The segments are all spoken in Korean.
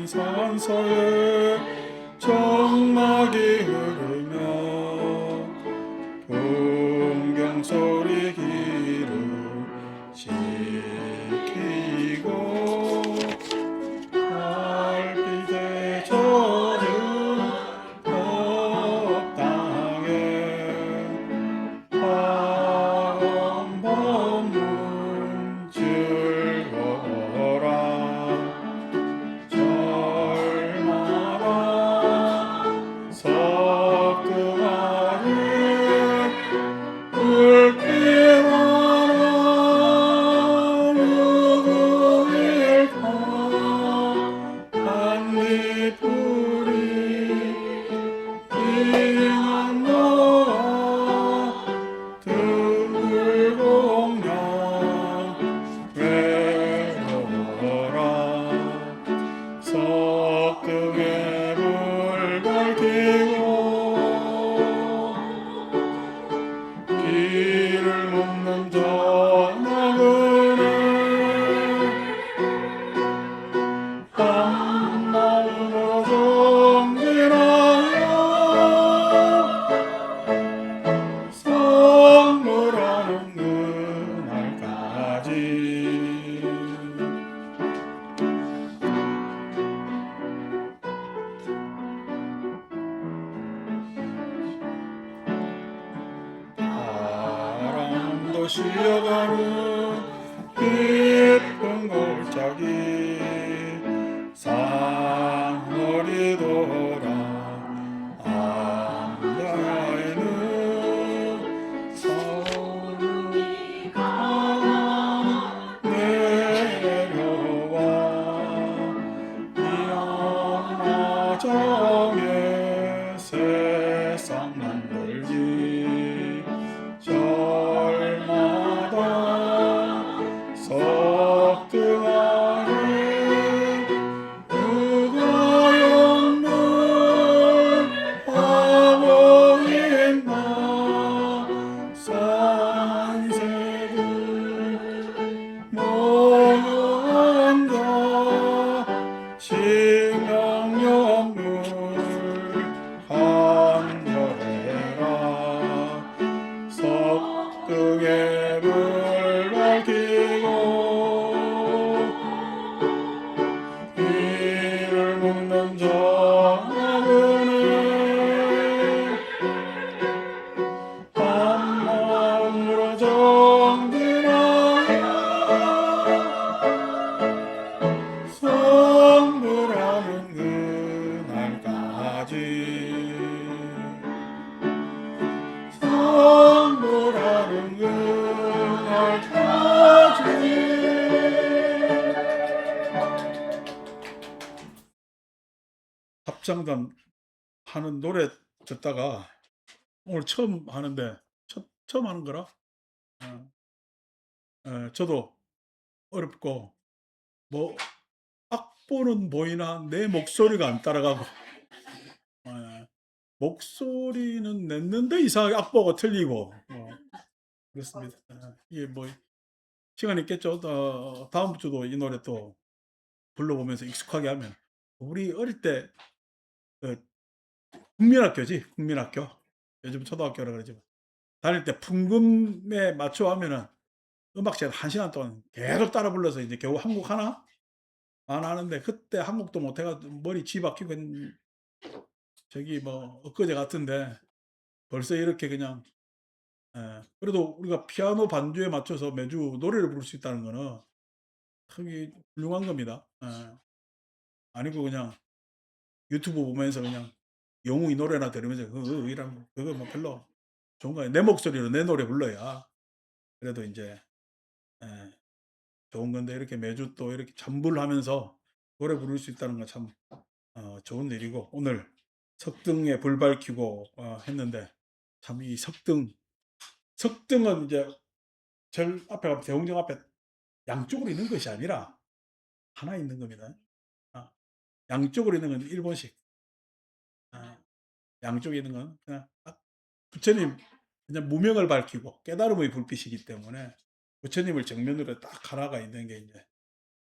산서에 정막이 흐르며 풍경소리 길을 지키고 달빛에 젖은 흙땅에 파란 밤문 즐거워라 절마다 석등아리 불빛하나 누구일까 한딧불이 빙한 너와 등불공양 외로워라 석등에 불 밝히고 길을 묻는 전화그네 한마음으로 정진하여 선물하는 그날까지 바람도 쉬어가는 깊은 골짜기 산허리 돌아 암야에는 서울이가 내려와 미안마정에 세상 만들기 절마다 석등아리 누가 연물하고 있나 산새들 모여 앉아 식량연물 한여해라 석등에 불 밝히고 길을 묻는 전화그네 한마음으로 정진하여 선물하는 그날까지 선물하는 그날까지 합창단 하는 노래 듣다가 오늘 처음 하는데 처음 하는 거라 저도 어렵고 뭐 악보는 보이나 내 목소리가 안 따라가고 목소리는 냈는데 이상하게 악보가 틀리고 그렇습니다. 이게 뭐 시간이 있겠죠. 다음 주도 이 노래 또 불러보면서 익숙하게 하면 우리 어릴 때 그 국민학교지 국민학교 요즘 초등학교라 그러지만 다닐 때 풍금에 맞춰 하면은 음악 시간 1시간 동안 계속 따라 불러서 이제 겨우 한국 하나 안 하는데 그때 한국도 못 해가지고 머리 쥐 박히고 저기 뭐 엊그제 같은데 벌써 이렇게 그냥 그래도 우리가 피아노 반주에 맞춰서 매주 노래를 부를 수 있다는 거는 크게 훌륭한 겁니다. 아니고 그냥 유튜브 보면서 그냥 영웅이 노래나 들으면서 이런 그거 뭐 별로 좋은 거예요. 내 목소리로 내 노래 불러야 그래도 이제 좋은 건데 이렇게 매주 또 이렇게 잠불하면서 노래 부를 수 있다는 건 참 좋은 일이고 오늘 석등에 불 밝히고 했는데 참 이 석등은 이제 절 앞에 대웅정 앞에 양쪽으로 있는 것이 아니라 하나 있는 겁니다. 아, 양쪽으로 있는 건 일본식. 양쪽에 있는 건 그냥 부처님 그냥 무명을 밝히고 깨달음의 불빛이기 때문에 부처님을 정면으로 딱 하나가 있는 게 이제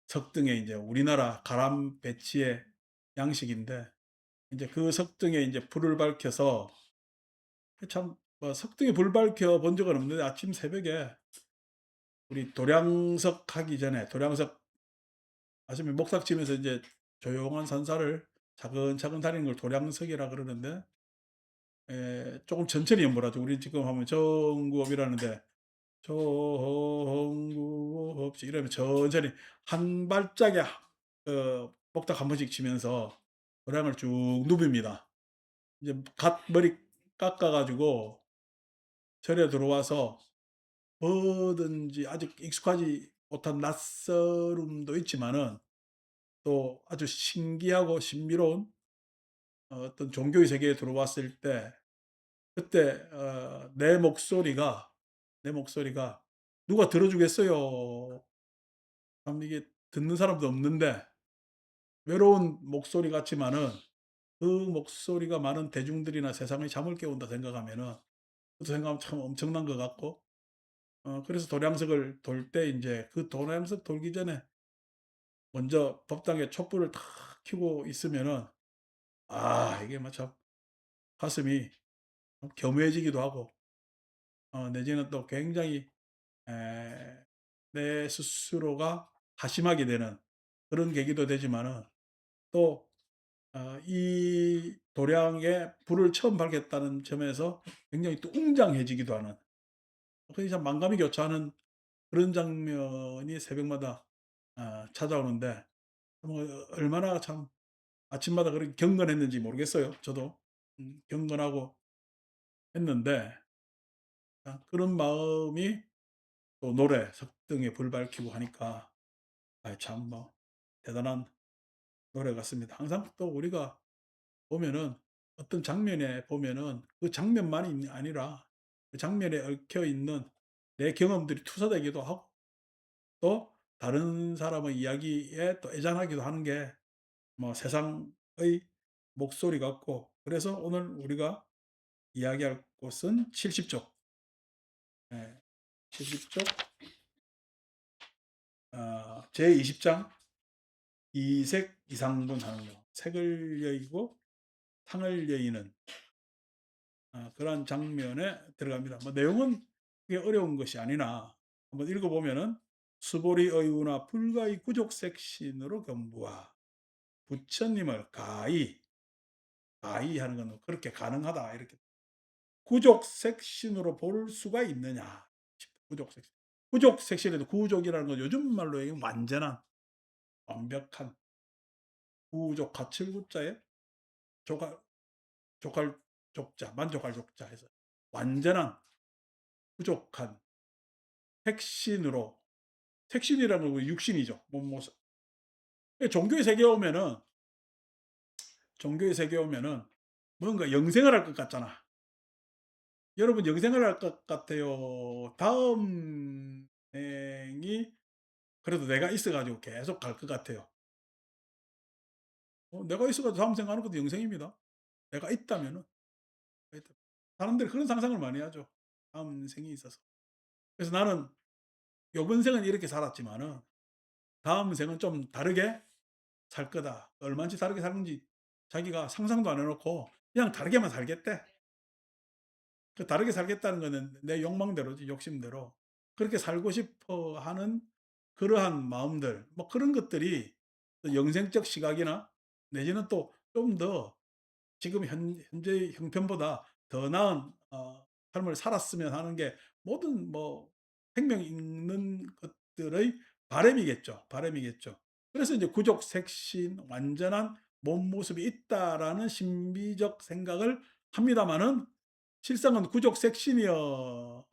석등에 이제 우리나라 가람 배치에 양식인데 이제 그 석등에 이제 불을 밝혀서 참 뭐 석등에 불 밝혀 본 적은 없는데 아침 새벽에 우리 도량석 하기 전에 도량석 아침에 목탁 치면서 이제 조용한 산사를 차근차근 다니는 걸 도량석이라 그러는데 조금 천천히 연보라죠. 우리 지금 하면 정구업이라는데 정구업시 이러면 천천히 한 발짝에 목탁 한 번씩 치면서 도량을 쭉 누빕니다. 이제 갓 머리 깎아가지고 절에 들어와서 뭐든지 아직 익숙하지 못한 낯설음도 있지만은 또 아주 신기하고 신비로운 어떤 종교의 세계에 들어왔을 때 그때 내 목소리가 누가 들어주겠어요. 참 이게 듣는 사람도 없는데 외로운 목소리 같지만은 그 목소리가 많은 대중들이나 세상의 잠을 깨운다 생각하면은 그 생각하면 참 엄청난 것 같고 그래서 도량석을 돌 때 이제 그 도량석 돌기 전에 먼저 법당에 촛불을 탁 켜고 있으면은 이게 뭐 참 가슴이 겸해지기도 하고 내지는 또 굉장히 에, 내 스스로가 다심하게 되는 그런 계기도 되지만은 또 이 도량에 불을 처음 밝혔다는 점에서 굉장히 또 웅장해지기도 하는 그래서 참 만감이 교차하는 그런 장면이 새벽마다 찾아오는데 뭐 얼마나 참 아침마다 그렇게 경건했는지 모르겠어요. 저도 경건하고 했는데 그런 마음이 또 노래 석등에 불 밝히고 하니까 참 뭐 대단한 노래 같습니다. 항상 또 우리가 보면은 어떤 장면에 보면은 그 장면만이 아니라 그 장면에 얽혀 있는 내 경험들이 투사되기도 하고 또 다른 사람의 이야기에 또 애잔하기도 하는 게 뭐 세상의 목소리 같고 그래서 오늘 우리가 이야기할 곳은 70쪽, 예, 70쪽 제20장 이색 이상분 하는 거 색을 여의고 상을 여의는 그러한 장면에 들어갑니다. 뭐 내용은 그게 어려운 것이 아니나 한번 읽어보면은 수보리 의우나 불가의 구족색신으로 경부하 부처님을 가히 하는 건 그렇게 가능하다 이렇게 구족색신으로 볼 수가 있느냐 구족색신 구족색신에도 구족이라는 건 요즘 말로 얘기하면 완전한 완벽한 구족 가출구자에 조갈 조갈 족자 만족할 족자 해서 완전한 부족한 핵신으로 택신이라는 건 육신이죠. 종교의 세계에 오면은 종교의 세계에 오면은 뭔가 영생을 할 것 같잖아. 여러분 영생을 할 것 같아요. 다음 생이 그래도 내가 있어가지고 계속 갈 것 같아요. 내가 있어가지고 다음 생 가는 것도 영생입니다. 내가 있다면은 사람들이 그런 상상을 많이 하죠. 다음 생이 있어서. 그래서 나는 요번 생은 이렇게 살았지만은 다음 생은 좀 다르게 살 거다. 얼마나 다르게 살는지 자기가 상상도 안 해놓고 그냥 다르게만 살겠대. 그 다르게 살겠다는 거는 내 욕망대로지, 욕심대로. 그렇게 살고 싶어 하는 그러한 마음들, 뭐 그런 것들이 또 영생적 시각이나 내지는 또 좀 더 지금 현재의 형편보다 더 나은 삶을 살았으면 하는 게 모든 뭐 생명 있는 것들의 바람이겠죠. 바람이겠죠. 그래서 이제 구족 색신 완전한 몸 모습이 있다라는 신비적 생각을 합니다마는 실상은 구족 색신이여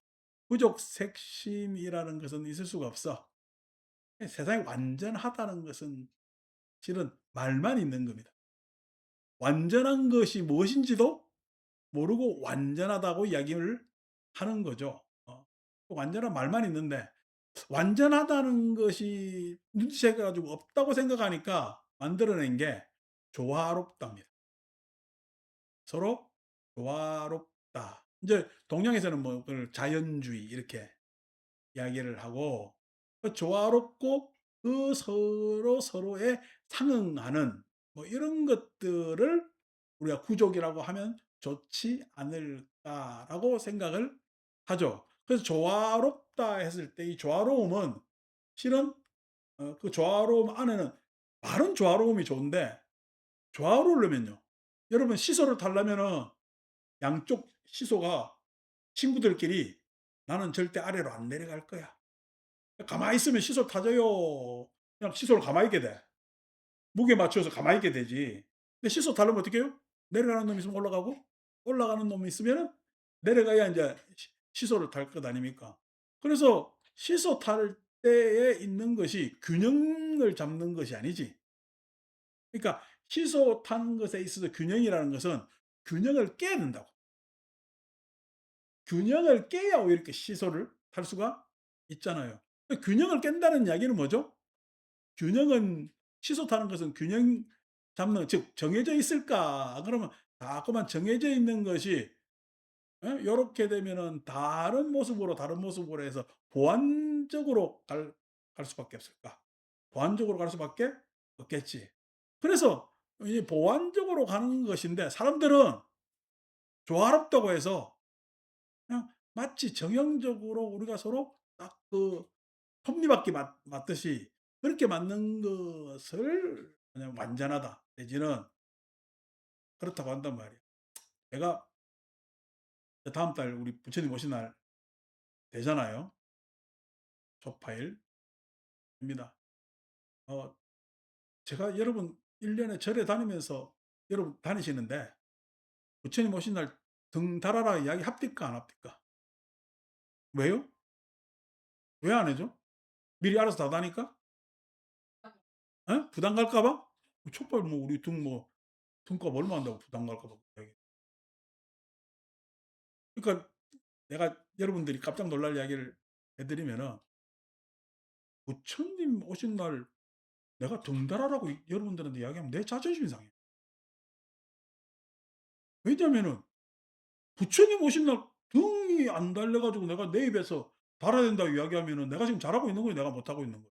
구족 색신이라는 것은 있을 수가 없어. 세상이 완전하다는 것은 실은 말만 있는 겁니다. 완전한 것이 무엇인지도 모르고 완전하다고 이야기를 하는 거죠. 완전한 말만 있는데 완전하다는 것이 눈치채 가지고 없다고 생각하니까 만들어낸 게 조화롭답니다. 서로 조화롭다. 이제 동양에서는 뭐 그걸 자연주의 이렇게 이야기를 하고 그 조화롭고 그 서로 서로에 상응하는 뭐 이런 것들을 우리가 '구족이라고 하면 좋지 않을까.'라고 생각을 하죠. 그래서 조화롭다 했을 때 이 조화로움은 실은 그 조화로움 안에는 말은 조화로움이 좋은데 조화로우려면요. 여러분 시소를 타려면은 양쪽 시소가 친구들끼리 "나는 절대 아래로 안 내려갈 거야." 가만히 있으면 시소 타져요. 그냥 시소를 가만히 있게 돼. 무게 맞춰서 가만히 있게 되지. 근데 시소 타려면 어떻게 해요? 내려가는 놈이 있으면 올라가고 올라가는 놈이 있으면은 내려가야 인제 시소를 탈 것 아닙니까? 그래서 시소 탈 때에 있는 것이 균형을 잡는 것이 아니지. 그러니까 시소 타는 것에 있어서 균형이라는 것은 균형을 깨야 된다고. 균형을 깨야 오히려 이렇게 시소를 탈 수가 있잖아요. 그 균형을 깬다는 이야기는 뭐죠? 균형은 시소 타는 것은 균형 잡는 즉 정해져 있을까? 그러면 자꾸만 정해져 있는 것이 요렇게 되면은 다른 모습으로 해서 보완적으로 갈 수밖에 없을까? 보완적으로 갈 수밖에 없겠지. 그래서 이 보완적으로 가는 것인데 사람들은 조화롭다고 해서 그냥 마치 정형적으로 우리가 서로 딱 그 톱니바퀴 맞듯이 그렇게 맞는 것을 그냥 완전하다 내지는 그렇다고 한단 말이에요. 제가 다음 달 우리 부처님 오신 날 되잖아요. 초파일입니다. 어 제가 여러분 1 년에 절에 다니면서 여러분 다니시는데 부처님 오신 날 등 달아라 이야기 합니까 안 합니까? 왜요? 왜 안 해죠? 미리 알아서 다 다니까? 예? 부담 갈까 봐? 촛발 뭐 우리 등값 얼마 한다고 부담 갈까 봐. 그러니까 내가 여러분들이 깜짝 놀랄 이야기를 해 드리면은 부처님 오신 날 내가 덩달아라고 여러분들한테 이야기하면 내 자존심이 상해요. 왜냐하면은 부처님 오신 날 등이 안 달려 가지고 내가 내 입에서 달아야 된다고 이야기하면은 내가 지금 잘하고 있는 거예요, 내가 못하고 있는 거예요?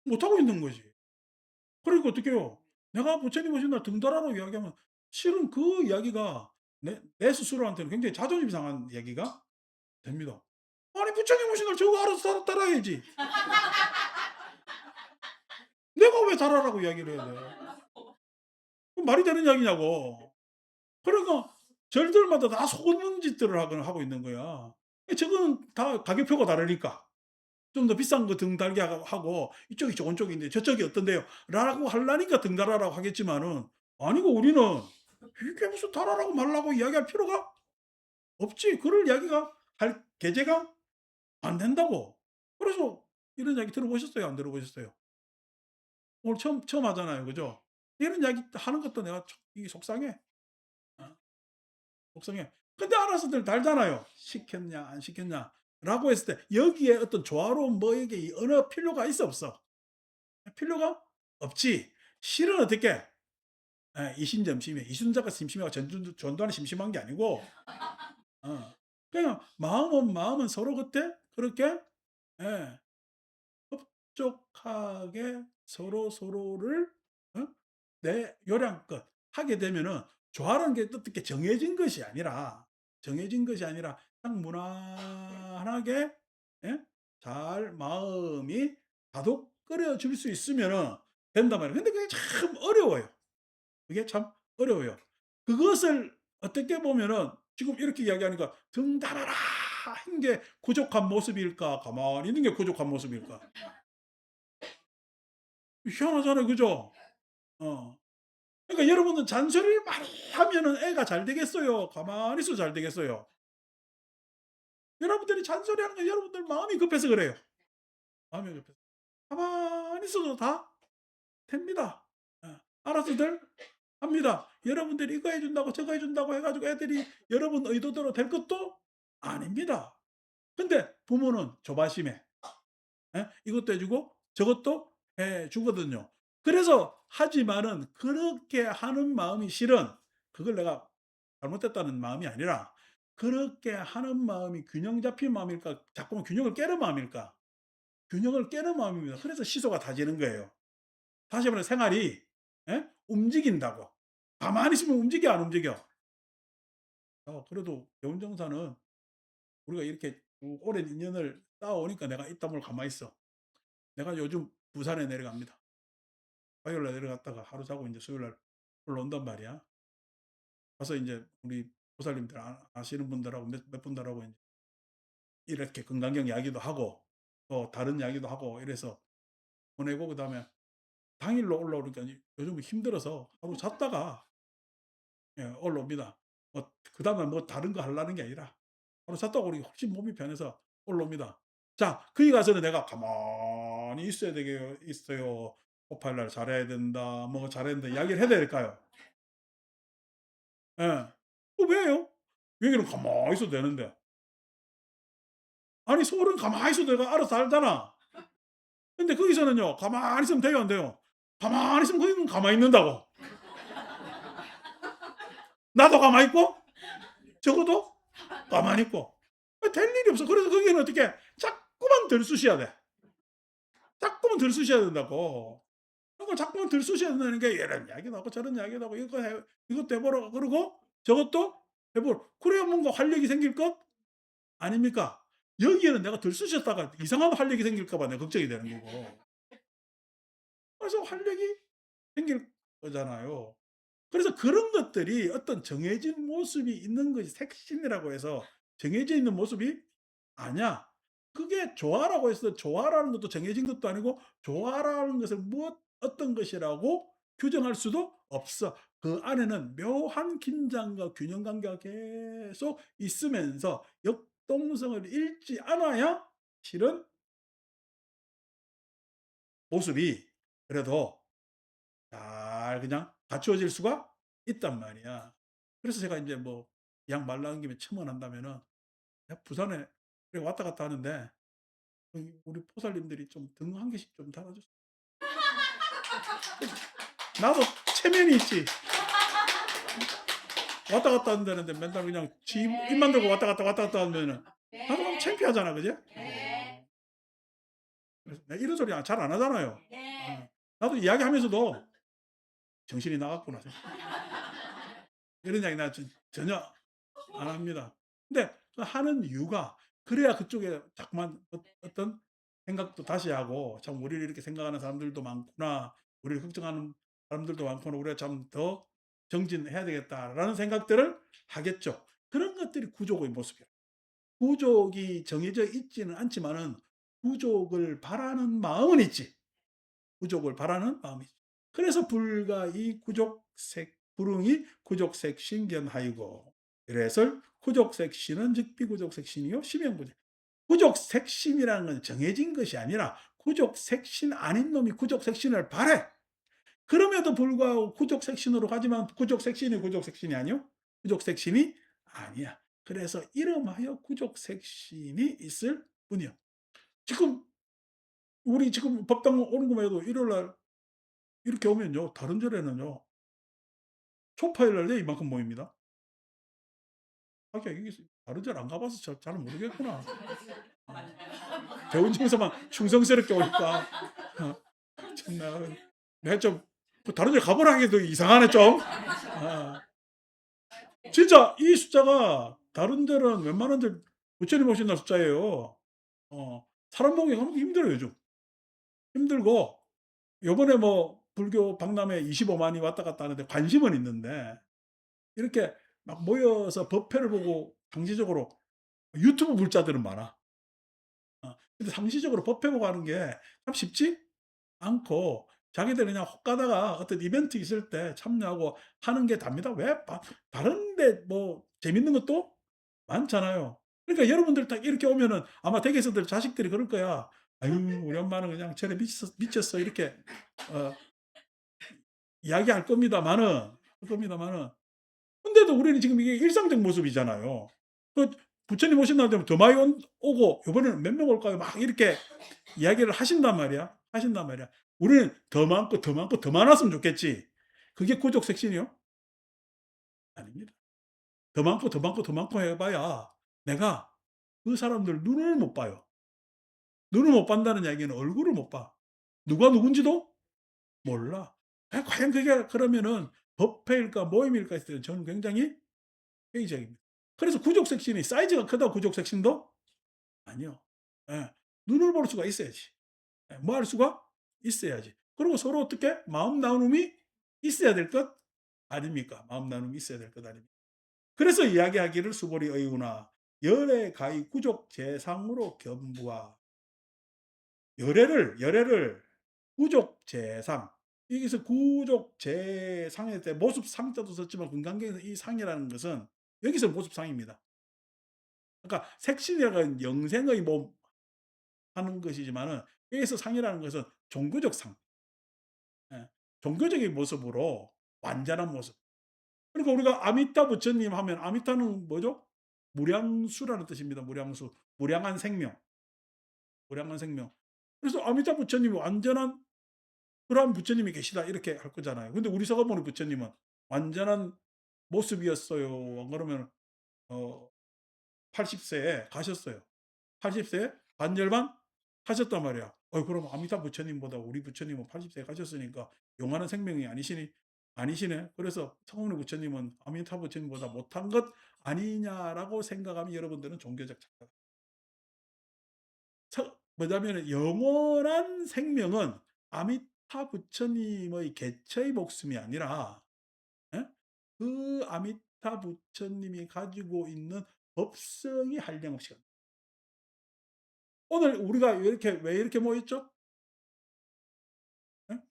못하고 있는 거지. 그러니까 어떡 해요. 내가 부처님 오신 날 등 달아라고 이야기하면 실은 그 이야기가 내 스스로한테는 굉장히 자존심 상한 얘기가 됩니다. 아니 부처님 오신 날 저거 알아서 따라야지. 내가 왜 달아라고 이야기를 해야 돼. 그 말이 되는 이야기냐고. 그러니까 절들마다 다 속는 짓들을 하고 있는 거야. 저거는 다 가격표가 다르니까. 좀 더 비싼 거 등 달게 하고 "이쪽이 좋은 쪽인데 저쪽이 어떤데요?" 라고 하려니까 등 달아라고 하겠지만은 아니고 우리는 이게 무슨 달아라고 말라고 이야기할 필요가 없지. 그럴 이야기가 할 계제가 안 된다고. 그래서 이런 이야기 들어보셨어요? 안 들어보셨어요? 오늘 처음 하잖아요. 그죠? 이런 이야기 하는 것도 내가 참 이게 속상해. 어 속상해. 근데 알아서들 달잖아요. "시켰냐 안 시켰냐."라고 했을 때 여기에 어떤 조화로운 뭐에게 이 어느 필요가 있어 없어? 필요가 없지. 실은 어떻게 이신점심해. 이순자가 심심해가 전두환이 심심한 게 아니고 그냥 마음은 서로 그때 그렇게 예 흡족하게 서로서로를 어 내 요량껏 하게 되면은 조화라는 게 어떻게 정해진 것이 아니라 그냥 무난하게 예 잘 마음이 다독거려 줄 수 있으면은 된단 말이에요. 근데 그게 참 어려워요. 그게 참 어려워요. 그것을 어떻게 보면은 지금 이렇게 이야기하니까 '등 달아라.' 한 게 부족한 모습일까? 가만히 있는 게 부족한 모습일까? 희한하잖아요. 그죠? 어. 그러니까 여러분은 잔소리를 많이 하면은 애가 잘 되겠어요? 가만히 있어도 잘 되겠어요? 여러분들이 잔소리하는 건 여러분들 마음이 급해서 그래요. 마음이 급해서. 가만히 있어도 다 됩니다. 알아서들 합니다. 여러분들이 이거 해 준다고 저거 해 준다고 해 가지고 애들이 여러분 의도대로 될 것도 아닙니다. 근데 부모는 조바심에 이것도 해 주고 저것도 해 주거든요. 그래서 하지만은 그렇게 하는 마음이 실은 그걸 내가 잘못됐다는 마음이 아니라 그렇게 하는 마음이 균형 잡힌 마음일까? 자꾸만 균형을 깨는 마음일까? 균형을 깨는 마음입니다. 그래서 시소가 다지는 거예요. 다시 말해 생활이 예? 움직인다고. 가만히 있으면 움직여 안 움직여? 그래도 개운정사는 우리가 이렇게 쭉 오랜 인연을 쌓아오니까 내가 이따 뭘 가만히 있어. 내가 요즘 부산에 내려갑니다. 화요일 날 내려갔다가 하루 자고 인제 수요일 날 올라온단 말이야. 가서 인제 우리 보살님들 아시는 분들하고 몇 분들하고 인제 이렇게 건강경 이야기도 하고 또 다른 이야기도 하고 이래서 보내고 그다음에 당일로 올라오니까 요즘은 힘들어서 하루 잤다가 올라옵니다. 그다음에 뭐 다른 거 하려는 게 아니라 하루 잤다가 오니까 훨씬 몸이 편해서 올라옵니다. 자, 거기 가서는 내가 가만히 있어야 되게 있어요. "코팔날 잘해야 된다." 뭐 "잘해야 된다." 이야기를 해야 될까요? 예. 왜요? 여기는 가만히 있어도 되는데. 아니 서울은 가만히 있어도 내가 알아서 살잖아. 근데 거기서는요. 가만히 있으면 돼요 안 돼요? 가만히 있으면 거기는 가만히 있는다고. 나도 가만히 있고 적어도 가만히 있고. 될 일이 없어. 그래서 거기는 어떻게 자꾸만 들쑤셔야 돼. 자꾸만 들쑤셔야 된다고. 그러니까 자꾸만 들쑤셔야 된다는 게 이런 이야기도 하고 저런 이야기도 하고 이거 해 이것도 해 보라 그러고 저것도 해 보라. 그래야 뭔가 활력이 생길 것 아닙니까? 여기에는 내가 들쑤셨다가 이상한 활력이 생길까 봐 내가 걱정이 되는 거고. 그래서 활력이 생길 거잖아요. 그래서 그런 것들이 어떤 정해진 모습이 있는 것이 색신이라고 해서 정해져 있는 모습이 아니야. 그게 조화라고 해서 조화라는 것도 정해진 것도 아니고 조화라는 것을 무엇 어떤 것이라고 규정할 수도 없어. 그 안에는 묘한 긴장과 균형 관계가 계속 있으면서 역동성을 잃지 않아야 실은 모습이 그래도 잘 그냥 갖추어질 수가 있단 말이야. 그래서 제가 인제 뭐 약 말 나온 김에 첨언한다면은 내가 부산에 이렇게 왔다 갔다 하는데 우리 포살님들이 좀 등 한 개씩 좀 달아 줬으면 나도 체면이 있지. 왔다 갔다 한다는데 맨날 그냥 지 입만 들고 왔다 갔다 하면은 나도 좀 창피하잖아. 그지? 그래서 내가 이런 소리 잘 안 하잖아요. 나도 이야기하면서도 '정신이 나갔구나.' 이런 이야기 나 전혀 안 합니다. 근데 그 하는 이유가 그래야 그쪽에 자꾸만 어떤 생각도 다시 하고 '참 우리를 이렇게 생각하는 사람들도 많구나. 우리를 걱정하는 사람들도 많구나. 우리가 참 더 정진해야 되겠다.'라는 생각들을 하겠죠. 그런 것들이 구족의 모습이에요. 구족이 정해져 있지는 않지만은 구족을 바라는 마음은 있지. 구족을 바라는 마음이 있지. 그래서 불가 이 구족색 불응이 구족색신견하이고 이래서 구족색신은 즉 비구족색신이요 심형구족. 구족색신이라는 건 정해진 것이 아니라 구족색신 아닌 놈이 구족색신을 바래. 그럼에도 불구하고 구족색신으로 가지만 구족색신이 구족색신이 아니요? 구족색신이 아니야. 그래서 이름하여 구족색신이 있을 뿐이요. 지금 우리 지금 법당 오는 것만 해도 일요일 날 이렇게 오면요. 다른 절에는요. 초파일 날에 이만큼 모입니다. 하기야 이게 다른 절 안 가봐서 잘 모르겠구나. 대원중에서만 충성스럽게 오니까 참나 내가 좀 다른 데 가보라 하기도 이상하네 좀. 진짜 이 숫자가 다른 데는 웬만한 데 부처님 오신 날 숫자예요. 사람 보기 너무 힘들어요 요즘. 힘들고 요번에 뭐 불교 박람회 25만이 왔다 갔다 하는데 관심은 있는데 이렇게 막 모여서 법회를 보고 상시적으로 유튜브 불자들은 많아. 근데 상시적으로 법회 보고 하는 게 참 쉽지 않고 자기들 그냥 혹 가다가 어떤 이벤트 있을 때 참여하고 하는 게 답니다. 왜 다른 데 뭐 재밌는 것도 많잖아요. 그러니까 여러분들 딱 이렇게 오면은 아마 댁에서들 자식들이 그럴 거야. "아유 우리 엄마는 그냥 절에 미쳤어." 이렇게 어 이야기할 겁니다마는 근데도 우리는 지금 이게 일상적 모습이잖아요. 그 부처님 오신 날 되면 더 많이 오고 "요번에는 몇 명 올까요?" 막 이렇게 이야기를 하신단 말이야. 하신단 말이야. 우리는 더 많고, 더 많고, 더 많았으면 좋겠지. 그게 구족색신이요? 아닙니다. 더 많고, 더 많고, 더 많고 해 봐야 내가 그 사람들 눈을 못 봐요. 눈을 못 본다는 이야기는 얼굴을 못 봐. 누가 누군지도 몰라. 과연 그게 그러면은 법회일까 모임일까 했을 때 저는 굉장히 회의적입니다. 그래서 구족 섹션이 사이즈가 크다고 구족 섹션도 아니요. 예. 눈을 볼 수가 있어야지. 예. 뭐 할 수가 있어야지. 그리고 서로 어떻게 마음 나눔이 있어야 될 것 아닙니까? 마음 나눔이 있어야 될 것 아닙니까? 그래서 이야기하기를 수보리 의우나 열애 가히 구족 제상으로 겸부하 열애를 구족 제상 여기서 구족 제상에 대해 모습 상자도 썼지만 금강경에서 이 상이라는 것은 여기서 모습상입니다. 그러니까 색신이라는 영생의 몸 하는 것이지만은 여기서 상이라는 것은 종교적 상, 예. 종교적인 모습으로 완전한 모습. 그러니까 우리가 아미타 부처님 하면 아미타는 뭐죠? 무량수라는 뜻입니다. 무량수. 무량한 생명. 무량한 생명. 그래서 아미타 부처님이 완전한 그러한 부처님이 계시다 이렇게 할 거잖아요. 근데 우리 서가모니 부처님은 완전한 모습이었어요. 안 그러면 어 80세에 가셨어요. 80세에 반절반 하셨단 말이야. 그럼 아미타 부처님보다 우리 부처님은 80세에 가셨으니까 영원한 생명이 아니시네. 그래서 성훈의 부처님은 아미타 부처님보다 못한 것 아니냐라고 생각하면 여러분들은 종교적 착각. 뭐냐면 영원한 생명은 아미타 부처님의 개체의 목숨이 아니라 예? 그 아미타 부처님이 가지고 있는 법성이 한량없이 갑니다. 오늘 우리가 왜 이렇게 모였죠? 예?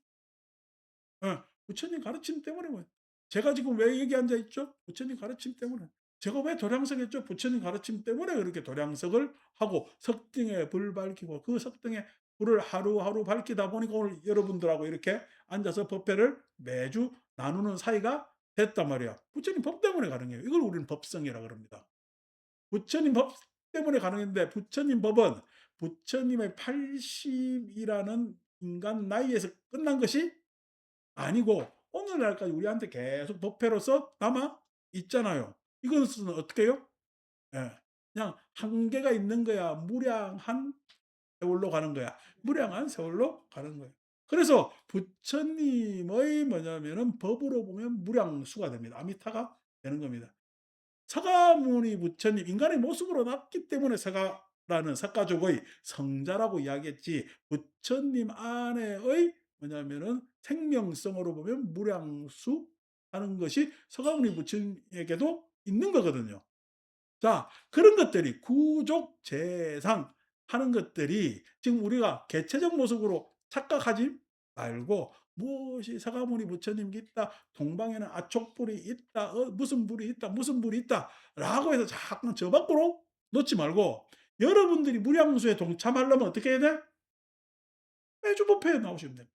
예. 부처님 가르침 때문에 모였 제가 지금 왜 여기 앉아 있죠? 부처님 가르침 때문에. 제가 왜 도량석했죠? 부처님 가르침 때문에 그렇게 도량석을 하고 석등에 불 밝히고 그 석등에 불을 하루하루 밝히다 보니까 오늘 여러분들하고 이렇게 앉아서 법회를 매주 나누는 사이가 됐단 말이야. 부처님 법 때문에 가능해요. 이걸 우리는 법성이라 그럽니다. 부처님 법 때문에 가능했는데 부처님 법은 부처님의 80이라는 인간 나이에서 끝난 것이 아니고 오늘날까지 우리한테 계속 법회로서 남아 있잖아요. 이것은 어떻게 해요? 예. 그냥 한계가 있는 거야. 무량한 세월로 가는 거야. 무량한 세월로 가는 거예요. 그래서 부처님의 뭐냐면은 법으로 보면 무량수가 됩니다. 아미타가 되는 겁니다. 서가모니 부처님 인간의 모습으로 났기 때문에 서가라는 석가족의 성자라고 이야기했지 부처님 안에의 뭐냐면은 생명성으로 보면 무량수 하는 것이 서가모니 부처님에게도 있는 거거든요. 자, 그런 것들이 구족 재상 하는 것들이 지금 우리가 개체적 모습으로 착각하지 말고 무엇이 서가모니 부처님이 있다. 동방에는 아촉불이 있다. 무슨 불이 있다. 무슨 불이 있다. 라고 해서 자꾸 저 밖으로 놓지 말고 여러분들이 무량수에 동참하려면 어떻게 해야 돼? 매주 법회에 나오시면 됩니다.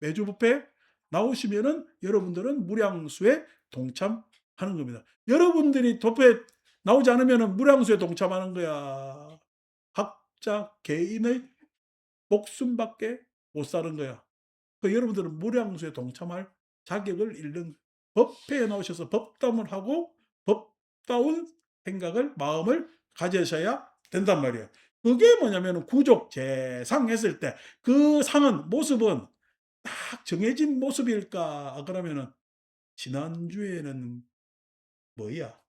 매주 법회에 나오시면은 여러분들은 무량수에 동참하는 겁니다. 여러분들이 법회에 나오지 않으면은 무량수에 동참하는 거야. 각자 개인의 목숨밖에 못 사는 거야. 여러분들은 무량수에 동참할 자격을 잃는 법회에 나오셔서 법담을 하고 법다운 생각을 마음을 가지셔야 된단 말이에요. 그게 뭐냐면 구족 재상 했을 때 그 상은 모습은 딱 정해진 모습일까? 그러면은 지난주에는 뭐야?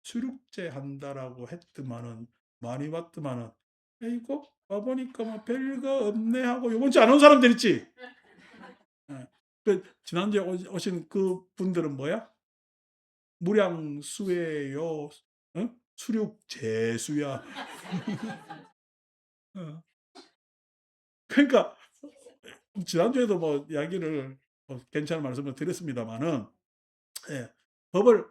수륙제 한다라고 했더만은 많이 봤더만은 이거 와보니까 뭐 별거 없네 하고 요번 주 안 온 사람들 있지? 예. 지난주에 오신 그 분들은 뭐야? 무량수예요. 어? 수륙제수야. 어. 그러니까 지난주에도 뭐 이야기를 괜찮은 말씀을 드렸습니다마는 예. 법을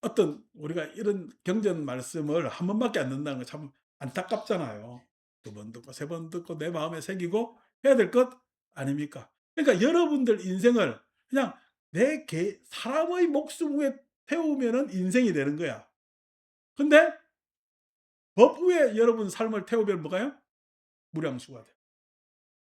어떤 우리가 이런 경전 말씀을 한 번밖에 안 듣는다는 건 참 안타깝잖아요. 두 번 듣고 세 번 듣고 내 마음에 새기고 해야 될 것 아닙니까? 그러니까 여러분들 인생을 그냥 사람의 목숨 위에 태우면은 인생이 되는 거야. 근데 법 위에 여러분 삶을 태우면 뭐가요? 무량수가 돼요.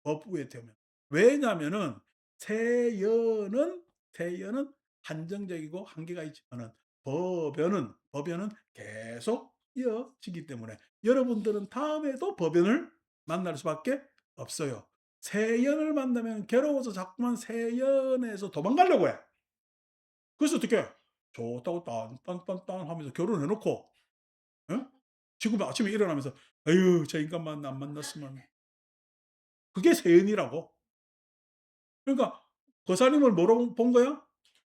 법 위에 태우면. 왜냐면은 세연은 세연은 한정적이고 한계가 있지만은 법연은 계속 이어지기 때문에 여러분들은 다음에도 법연을 만날 수밖에 없어요. 세연을 만나면 괴로워서 자꾸만 세연에서 도망가려고 해. 그래서 어떻게 해? 좋다고 딴딴딴딴 하면서 결혼해 놓고, 예? 지금 아침에 일어나면서 '아유 저 인간만 안 만났으면.' 그게 세연이라고. 그러니까 거사님을 뭐로 본 거야?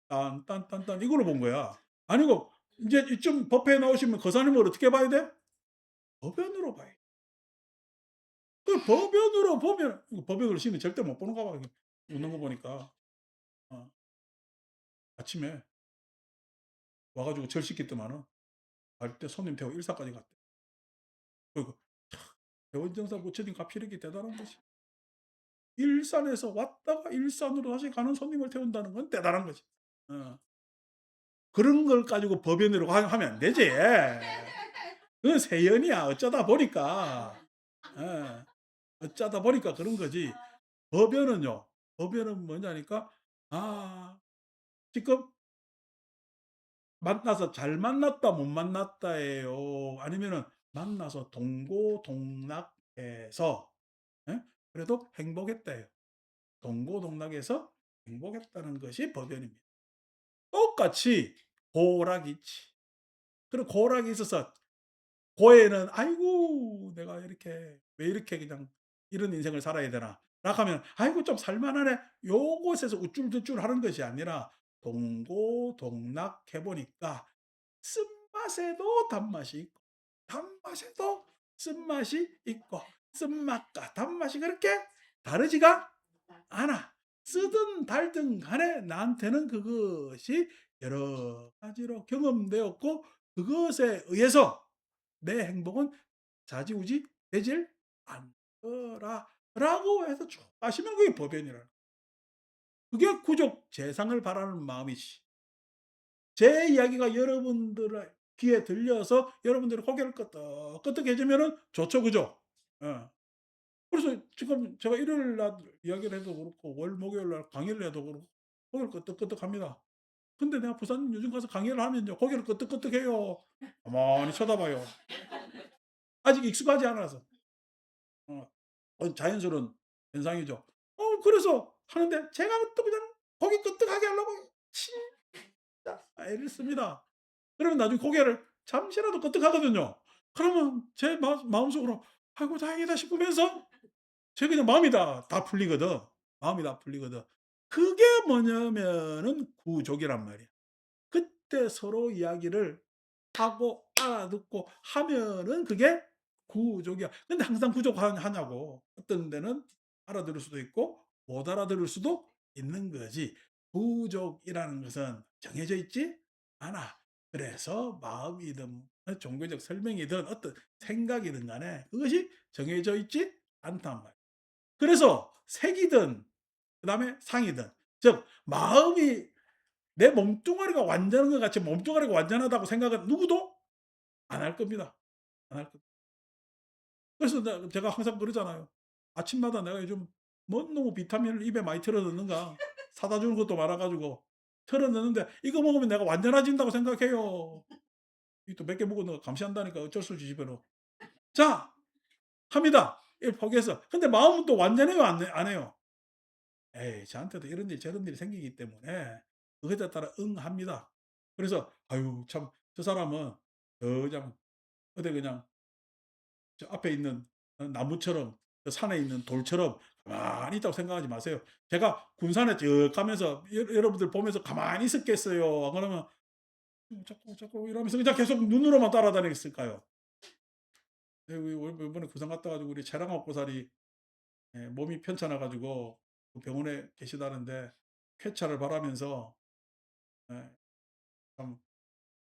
딴딴딴딴 이걸로 본 거야. 아니고 인제 이쯤 법회에 나오시면 거사님을 어떻게 봐야 돼? 법연으로 봐야 돼. 그 법연으로 보면 법연 어르신은 절대 못 보는가 봐. 웃는 거 보니까. 어 아침에 와 가지고 절 씻겼더만은 갈 때 손님 태우고 일사까지 갔대. 그리고 대원정사 부처님 가피력이 대단한 것이 일산에서 왔다가 일산으로 다시 가는 손님을 태운다는 건 대단한 거지. 어. 그런 걸 가지고 법연이라고 하면 안 되지. 그건 세연이야. 어쩌다 보니까. 예. 어쩌다 보니까 그런 거지. 법연은요. 법연은 뭐냐니까 아 지금 만나서 잘 만났다 못 만났다예요. 아니면은 만나서 동고동락해서 예? 그래도 행복했다예요. 동고동락해서 행복했다는 것이 법연입니다. 똑같이 고락이 있지. 그리고 고락이 있어서 고에는 '아이고 내가 이렇게 왜 이렇게 그냥 이런 인생을 살아야 되나.' 락 하면 '아이고 좀 살 만하네.' 요것에서 우쭐투쭐하는 것이 아니라 동고동락해 보니까 쓴맛에도 단맛이 있고 단맛에도 쓴맛이 있고 쓴맛과 단맛이 그렇게 다르지가 않아. 쓰든 달든 간에 나한테는 그것이 여러 가지로 경험되었고 그것에 의해서 내 행복은 좌지우지 되질 않더라라고 해서 쭉 가시면 그게 법연이라는 그게 구족 재상을 바라는 마음이지. 제 이야기가 여러분들의 귀에 들려서 여러분들이 고개를 끄덕끄덕 해주면은 좋죠. 그죠? 예. 그래서 지금 제가 일요일 날 이야기를 해도 그렇고 월 목요일 날 강의를 해도 그렇고 고개를 끄덕끄덕합니다. 근데 내가 부산 요즘 가서 강의를 하면요 고개를 끄덕끄덕해요. 가만히 쳐다봐요. 아직 익숙하지 않아서. 어. 자연스러운 현상이죠. 그래서 하는데 제가 또 그냥 고개 끄덕하게 하려고 진짜 애를 씁니다. 그러면 나중에 고개를 잠시라도 끄덕하거든요. 그러면 제 마음속으로 '아이고 다행이다.' 싶으면서 제 그냥 마음이 다 풀리거든. 마음이 다 풀리거든. 그게 뭐냐면은 구족이란 말이야. 그때 서로 이야기를 하고 알아듣고 하면은 그게 구족이야. 근데 항상 하냐고. 어떤 데는 알아들을 수도 있고 못 알아들을 수도 있는 거지. 구족이라는 것은 정해져 있지 않아. 그래서 마음이든 종교적 설명이든 어떤 생각이든 간에 그것이 정해져 있지 않단 말이야. 그래서 색이든 그다음에 상이든 즉 마음이 내 몸뚱아리가 완전한 것 같이 몸뚱아리가 완전하다고 생각은 누구도 안 할 겁니다. 안 할 겁니다. 그래서 제가 항상 그러잖아요. 아침마다 내가 요즘 뭔 놈의 비타민을 입에 많이 틀어 넣는가 사다 주는 것도 많아 가지고 틀어 넣는데 이거 먹으면 내가 완전해진다고 생각해요. 이 또 몇 개 먹었는 거 감시한다니까 어쩔 수 없이 집어넣어. 자 합니다. 이 포기해서. 근데 마음은 또 완전해요 안 해요? 에이 저한테도 이런 일 저런 일이 생기기 때문에 그것에 따라 응합니다. 그래서 아유 참 저 사람은 그냥 어디 그냥 저 앞에 있는 나무처럼 저 산에 있는 돌처럼 가만히 있다고 생각하지 마세요. 제가 군산에 쭉 가면서 여러분들 보면서 가만히 있었겠어요? 그러면 자꾸 이러면서 그냥 계속 눈으로만 따라다녔을까요? 예 우리 이번에 부산 갔다 가지고 우리 채랑아 고사리 예 몸이 편찮아 가지고 그 병원에 계시다는데 쾌차를 바라면서 예 참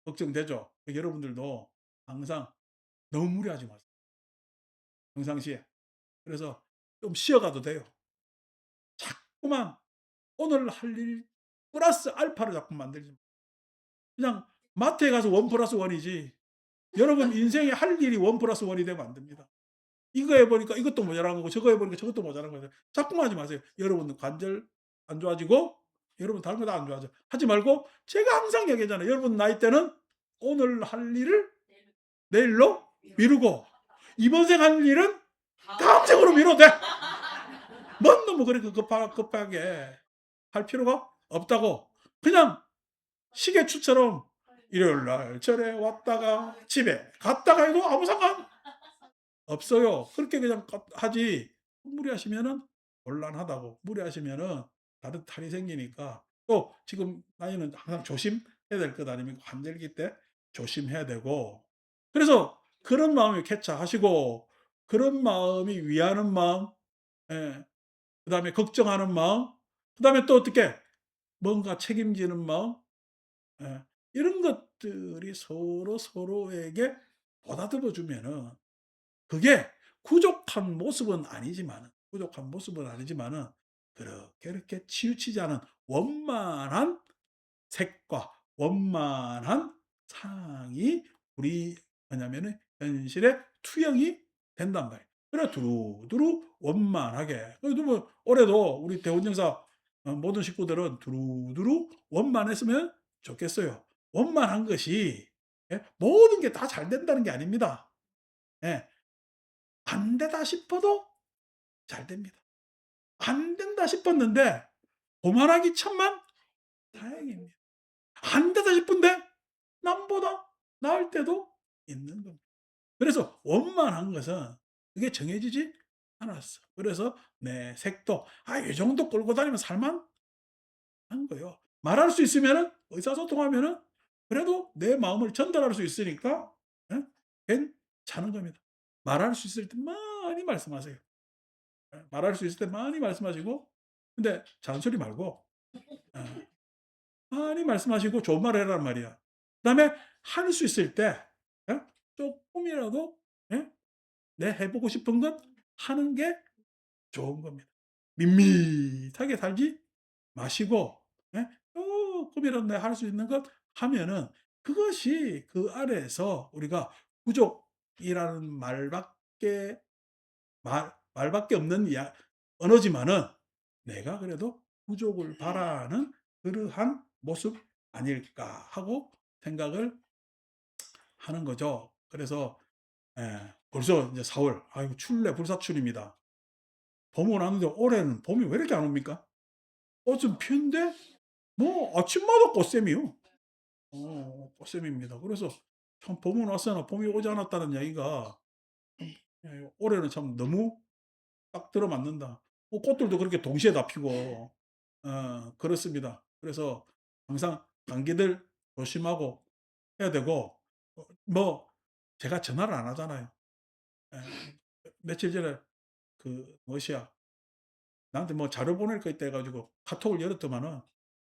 걱정되죠. 여러분들도 항상 너무 무리하지 마세요, 평상시에. 그래서 좀 쉬어가도 돼요. 자꾸만 오늘 할 일 플러스 알파를 자꾸 만들지 마. 그냥 마트에 가서 원 플러스 원이지 여러분 인생에 할 일이 원 플러스 원이 되면 안 됩니다. 이거 해 보니까 이것도 모자란 거고 저거 해 보니까 저것도 모자란 거예요. 자꾸만 하지 마세요. 여러분 관절 안 좋아지고 여러분 다른 거 다 안 좋아져. 하지 말고 제가 항상 얘기하잖아요. 여러분 나이 때는 오늘 할 일을 내일로 미루고 이번 생 할 일은 다음 생으로 미뤄도 돼. 뭔 너무 그렇게 급하게 할 필요가 없다고. 그냥 시계추처럼 일요일 날 절에 왔다가 집에 갔다가 해도 아무 상관 없어요. 그렇게 그냥 하지 무리하시면은 곤란하다고. 무리하시면은 다른 탈이 생기니까 또 지금 나이는 항상 조심해야 될 것 아닙니까? 환절기 때 조심해야 되고. 그래서 그런 마음이 쾌차하시고 그런 마음이 위하는 마음, 예, 그다음에 걱정하는 마음, 그다음에 또 어떻게 뭔가 책임지는 마음, 예, 이런 것들이 서로 서로에게 보다듬어 주면은 그게 부족한 모습은 아니지만은 그렇게 치우치지 않은 원만한 색과 원만한 상이 우리 뭐냐면은 현실에 투영이 된단 말이에요. 그래 두루두루 원만하게. 그래도 뭐 올해도 우리 대원정사 모든 식구들은 두루두루 원만했으면 좋겠어요. 원만한 것이, 예, 모든 게 다 잘 된다는 게 아닙니다. 예, 안 되다 싶어도 잘 됩니다. 안 된다 싶었는데 고만하기 천만 다행입니다. 안 되다 싶은데 남보다 나을 때도 있는 겁니다. 그래서 원만한 것은 그게 정해지지 않았어. 그래서 내 색도 이 정도 끌고 다니면 살만한 거예요. 말할 수 있으면은 의사소통하면은 그래도 내 마음을 전달할 수 있으니까, 예? 괜찮은 겁니다. 말할 수 있을 때 많이 말씀하세요. 예, 말할 수 있을 때 많이 말씀하시고 근데 잔소리 말고, 예, 많이 말씀하시고 좋은 말을 해라는 말이야. 그다음에 할 수 있을 때, 예? 쪼끔이라도, 예? 내 해 보고 싶은 것 하는 게 좋은 겁니다. 밋밋하게 살지 마시고, 예? 쪼끔이라도 내가 할 수 있는 것 하면은 그것이 그 안에서 우리가 부족이라는 말밖에 없는 언어지만은 내가 그래도 부족을 바라는 그러한 모습 아닐까 하고 생각을 하는 거죠. 그래서 벌써 이제 4월, 아이고 춥네, 불사춘입니다. 봄은 왔는데 올해는 봄이 왜 이렇게 안 옵니까? 꽃은 피는데 뭐 아침마다 꽃샘이요. 꽃샘입니다. 그래서 참 봄은 왔으나 봄이 오지 않았다는 이야기가 올해는 참 너무 딱 들어맞는다. 꽃들도 그렇게 동시에 다 피고, 그렇습니다. 그래서 항상 감기들 조심하고 해야 되고, 뭐 제가 전화를 안 하잖아요. 예. 며칠 전에 그 뭐시야 나한테 뭐 자료 보낼 거 있다 해가지고 카톡을 열었더만은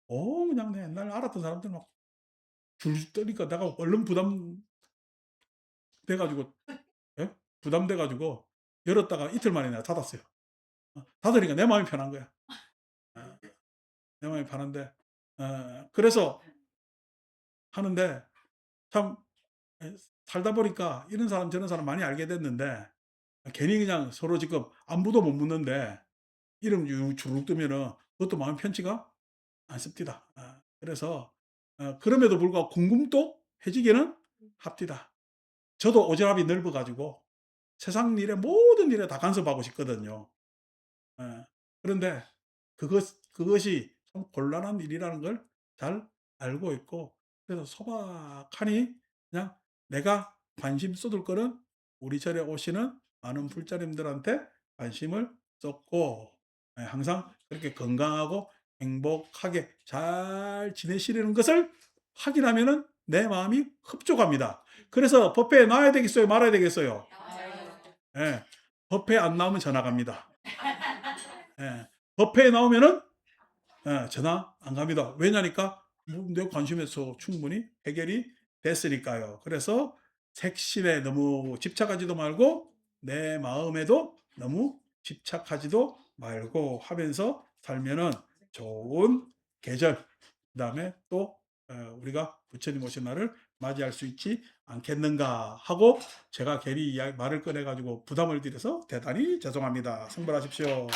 그냥 내 옛날 알았던 사람들 막 줄줄 떠니까 내가 얼른 부담돼가지고, 예? 부담돼가지고 열었다가 이틀 만에 내가 닫았어요. 닫으니까 내 마음이 편한 거야. 어, 내 마음이 편한데, 그래서 하는데 참, 살다 보니까 이런 사람 저런 사람 많이 알게 됐는데 괜히 그냥 서로 지금 안부도 못 묻는데 이름 주룩 뜨면은 그것도 마음 편치가 않습니다. 그래서 그럼에도 불구하고 궁금도 해지기는 합디다. 저도 오지랖이 넓어 가지고 세상 일에 모든 일에 다 간섭하고 싶거든요. 예. 그런데 그것이 참 곤란한 일이라는 걸 잘 알고 있고, 그래서 소박하니 그냥 내가 관심 쏟을 거는 우리 절에 오시는 많은 불자님들한테 관심을 쏟고, 항상 그렇게 건강하고 행복하게 잘 지내시려는 것을 확인하면은 내 마음이 흡족합니다. 그래서 법회에 나와야 되겠어요? 말아야 되겠어요? 예. 법회에 안 나오면 전화 갑니다. 예. 법회에 나오면은 전화 안 갑니다. 왜냐니까 내 관심에서 충분히 해결이 됐으니까요. 그래서 색심에 너무 집착하지도 말고 내 마음에도 너무 집착하지도 말고 하면서 살면은 좋은 계절, 그다음에 또 우리가 부처님 오신 날을 맞이할 수 있지 않겠는가 하고 제가 괜히 말을 꺼내 가지고 부담을 드려서 대단히 죄송합니다. 성불하십시오.